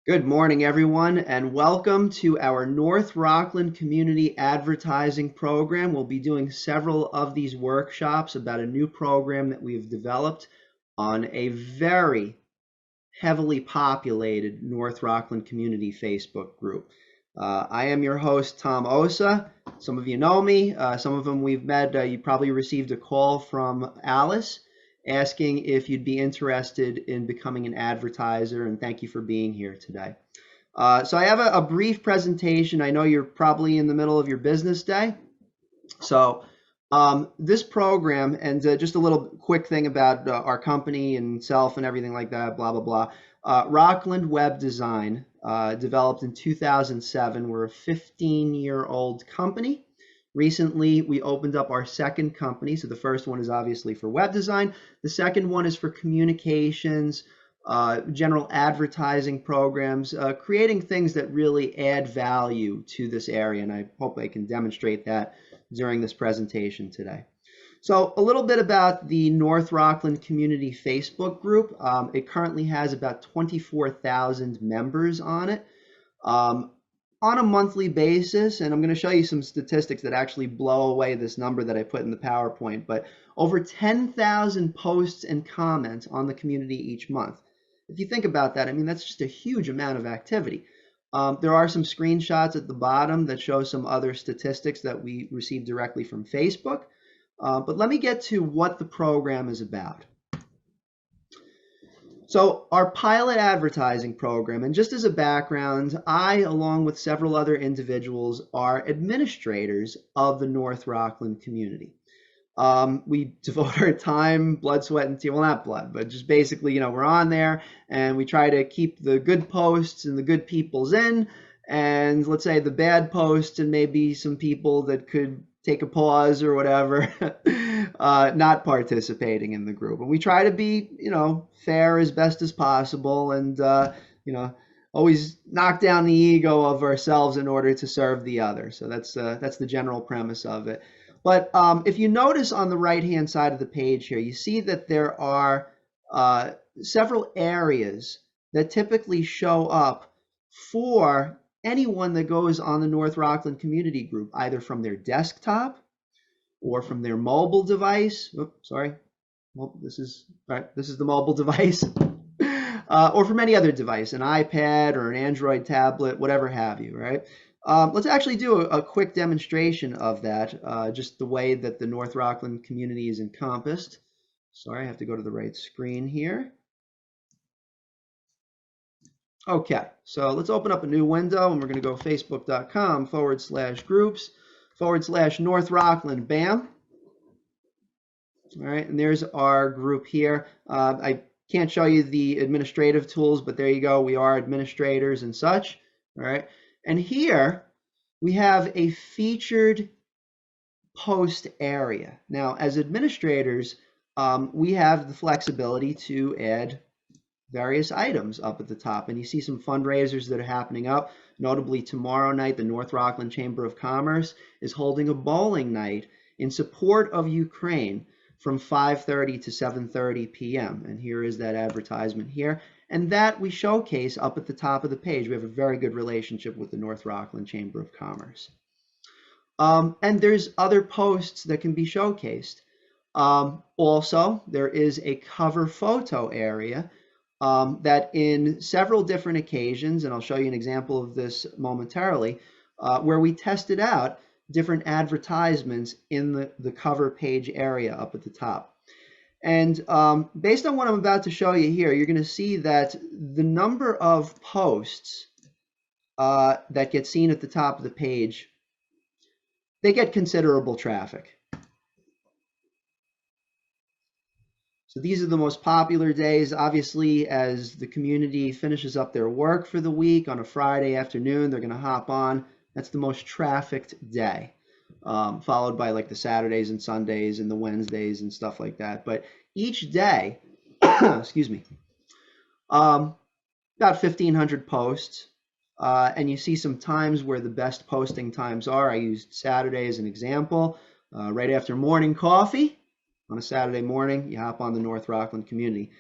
Good morning, everyone, and welcome to our North Rockland Community Advertising Program. We'll be doing several of these workshops about a new program that we've developed on a very heavily populated North Rockland Community Facebook group. I am your host, Tom Osa. Some of you know me. Some of them we've met. You probably received a call from Alice asking if you'd be interested in becoming an advertiser, and thank you for being here today. So I have a brief presentation. I know you're probably in the middle of your business day. So this program, and just a little quick thing about our company and self and everything like that, blah, blah, blah. Rockland Web Design, developed in 2007. We're a 15-year-old company. Recently, we opened up our second company. So the first one is obviously for web design. The second one is for communications, general advertising programs, creating things that really add value to this area. And I hope I can demonstrate that during this presentation today. So a little bit about the North Rockland Community Facebook group. It currently has about 24,000 members on it. On a monthly basis, and I'm going to show you some statistics that actually blow away this number that I put in the PowerPoint, but over 10,000 posts and comments on the community each month. If you think about that, I mean, that's just a huge amount of activity. There are some screenshots at the bottom that show some other statistics that we received directly from Facebook. But let me get to what the program is about. So our pilot advertising program, and just as a background, I, along with several other individuals, are administrators of the North Rockland community. We devote our time, blood, sweat, and tears, well, not blood, but just basically, we're on there and we try to keep the good posts and the good peoples in, and let's say the bad posts and maybe some people that could take a pause or whatever, not participating in the group. And we try to be, fair as best as possible, and, always knock down the ego of ourselves in order to serve the other. So that's the general premise of it. But if you notice on the right-hand side of the page here, you see that there are several areas that typically show up for anyone that goes on the North Rockland Community Group, either from their desktop or from their mobile device. Oops, sorry. Well, this is the mobile device. Or from any other device, an iPad or an Android tablet, whatever have you, right? Let's actually do a quick demonstration of that, just the way that the North Rockland community is encompassed. Sorry, I have to go to the right screen here. Okay, so let's open up a new window, and we're going to go facebook.com/groups/North Rockland, bam. All right, and there's our group here. I can't show you the administrative tools, but there you go. We are administrators and such. All right. And here we have a featured post area. Now, as administrators, we have the flexibility to add various items up at the top. And you see some fundraisers that are happening up. Notably, tomorrow night, the North Rockland Chamber of Commerce is holding a bowling night in support of Ukraine from 5:30 to 7:30 p.m. And here is that advertisement here. And that we showcase up at the top of the page. We have a very good relationship with the North Rockland Chamber of Commerce. And there's other posts that can be showcased. Also, there is a cover photo area that in several different occasions, and I'll show you an example of this momentarily, where we tested out different advertisements in the cover page area up at the top. And based on what I'm about to show you here, you're going to see that the number of posts that get seen at the top of the page, they get considerable traffic. So these are the most popular days. Obviously, as the community finishes up their work for the week on a Friday afternoon, they're going to hop on. That's the most trafficked day, followed by like the Saturdays and Sundays and the Wednesdays and stuff like that. But each day, excuse me, about 1,500 posts. And you see some times where the best posting times are. I used Saturday as an example. Right after morning coffee on a Saturday morning, you hop on the North Rockland community.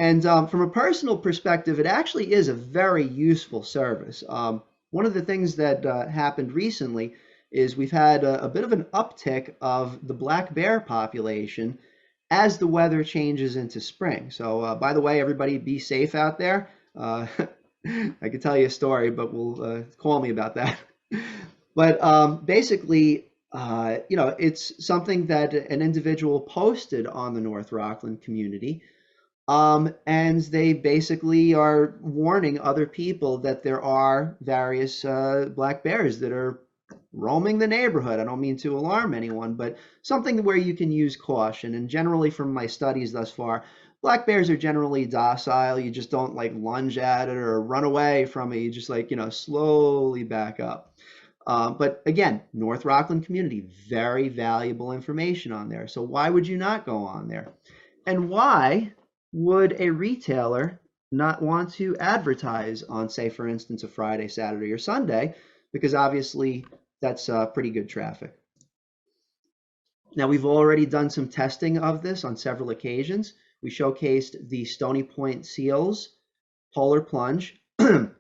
And from a personal perspective, it actually is a very useful service. One of the things that happened recently is we've had a bit of an uptick of the black bear population as the weather changes into spring. So, by the way, everybody be safe out there. I could tell you a story, but we'll call me about that. But basically, it's something that an individual posted on the North Rockland community. And they basically are warning other people that there are various black bears that are roaming the neighborhood. I don't mean to alarm anyone, but something where you can use caution. And generally, from my studies thus far, black bears are generally docile. You just don't like lunge at it or run away from it. You just like, slowly back up. But again, North Rockland community, very valuable information on there. So why would you not go on there? And why would a retailer not want to advertise on, say, for instance, a Friday, Saturday, or Sunday? Because obviously that's pretty good traffic. Now, we've already done some testing of this on several occasions. We showcased the Stony Point Seals Polar Plunge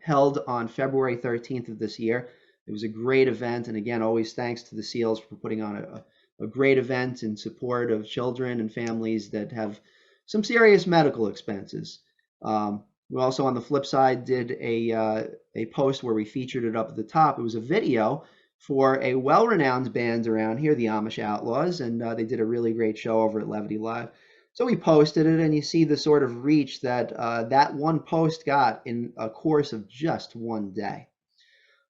held on February 13th of this year. It was a great event, and again, always thanks to the SEALs for putting on a great event in support of children and families that have some serious medical expenses. We also, on the flip side, did a post where we featured it up at the top. It was a video for a well-renowned band around here, the Amish Outlaws, and they did a really great show over at Levity Live. So we posted it, and you see the sort of reach that that one post got in a course of just one day.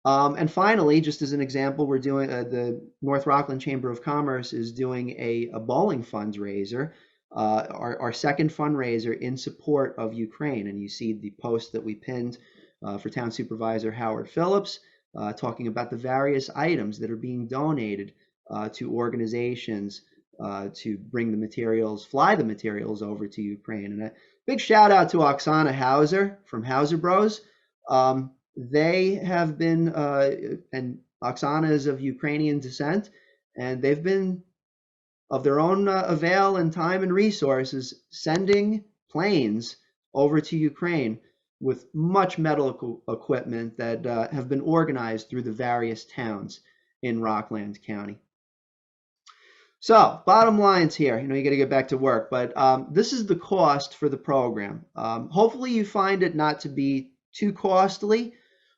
And finally, just as an example, we're doing the North Rockland Chamber of Commerce is doing a bowling fundraiser, our second fundraiser in support of Ukraine. And you see the post that we pinned for Town Supervisor Howard Phillips, talking about the various items that are being donated to organizations to bring the materials, fly the materials over to Ukraine. And a big shout out to Oksana Hauser from Hauser Bros. They have been, and Oksana is of Ukrainian descent, and they've been, of their own avail and time and resources, sending planes over to Ukraine with much medical equipment that have been organized through the various towns in Rockland County. So, bottom lines here, you got to get back to work, but this is the cost for the program. Hopefully you find it not to be too costly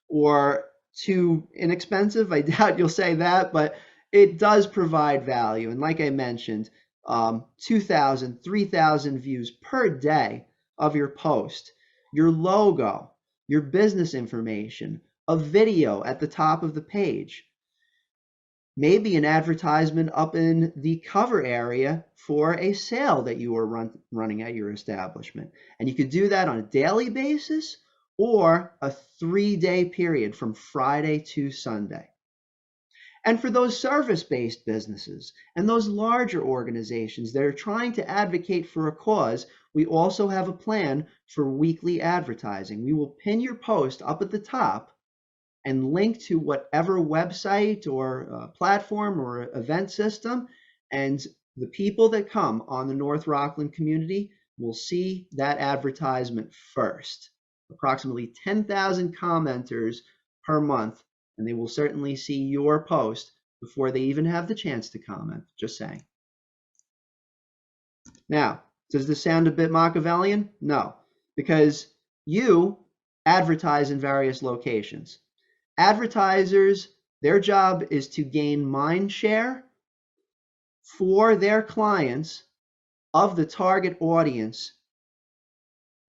or too inexpensive. I doubt you'll say that, but it does provide value. And like I mentioned, 2,000, 3,000 views per day of your post, your logo, your business information, a video at the top of the page, maybe an advertisement up in the cover area for a sale that you are running at your establishment. And you could do that on a daily basis or a 3-day period from Friday to Sunday. And for those service-based businesses and those larger organizations that are trying to advocate for a cause, we also have a plan for weekly advertising. We will pin your post up at the top and link to whatever website or platform or event system, and the people that come on the North Rockland community will see that advertisement first. Approximately 10,000 commenters per month, and they will certainly see your post before they even have the chance to comment. Just saying. Now, does this sound a bit Machiavellian? No, because you advertise in various locations. Advertisers, their job is to gain mind share for their clients of the target audience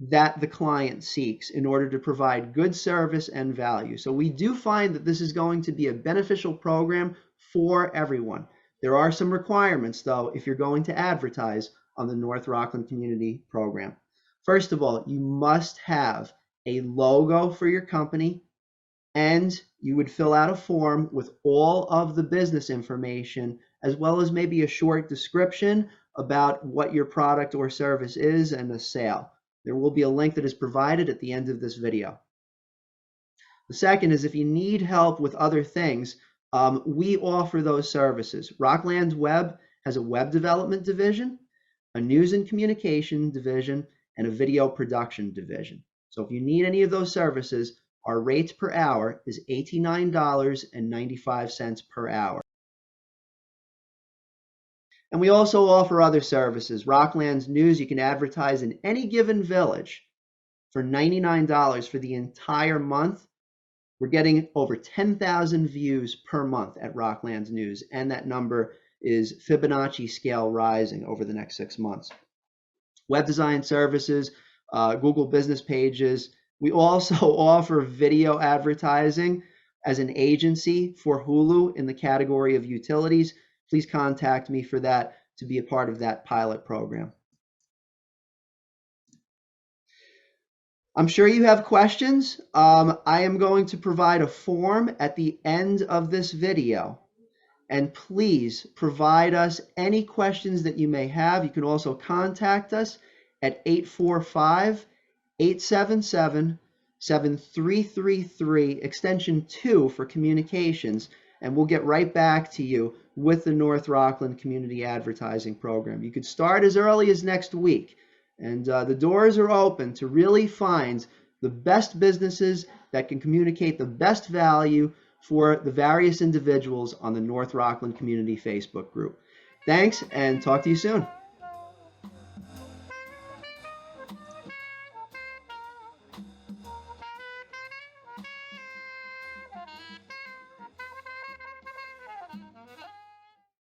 that the client seeks in order to provide good service and value. So we do find that this is going to be a beneficial program for everyone. There are some requirements, though, if you're going to advertise on the North Rockland Community Program. First of all, you must have a logo for your company, and you would fill out a form with all of the business information, as well as maybe a short description about what your product or service is and a sale. There will be a link that is provided at the end of this video. The second is if you need help with other things, we offer those services. Rockland Web has a web development division, a news and communication division, and a video production division. So if you need any of those services, our rates per hour is $89.95 per hour. And we also offer other services. Rockland's News, you can advertise in any given village for $99 for the entire month. We're getting over 10,000 views per month at Rockland's News, and that number is Fibonacci scale rising over the next 6 months. Web design services, Google business pages. We also offer video advertising as an agency for Hulu in the category of utilities. Please contact me for that to be a part of that pilot program. I'm sure you have questions. I am going to provide a form at the end of this video. And please provide us any questions that you may have. You can also contact us at 845-877-7333, extension 2 for communications, and we'll get right back to you with the North Rockland Community Advertising Program. You could start as early as next week. And the doors are open to really find the best businesses that can communicate the best value for the various individuals on the North Rockland Community Facebook group. Thanks, and talk to you soon.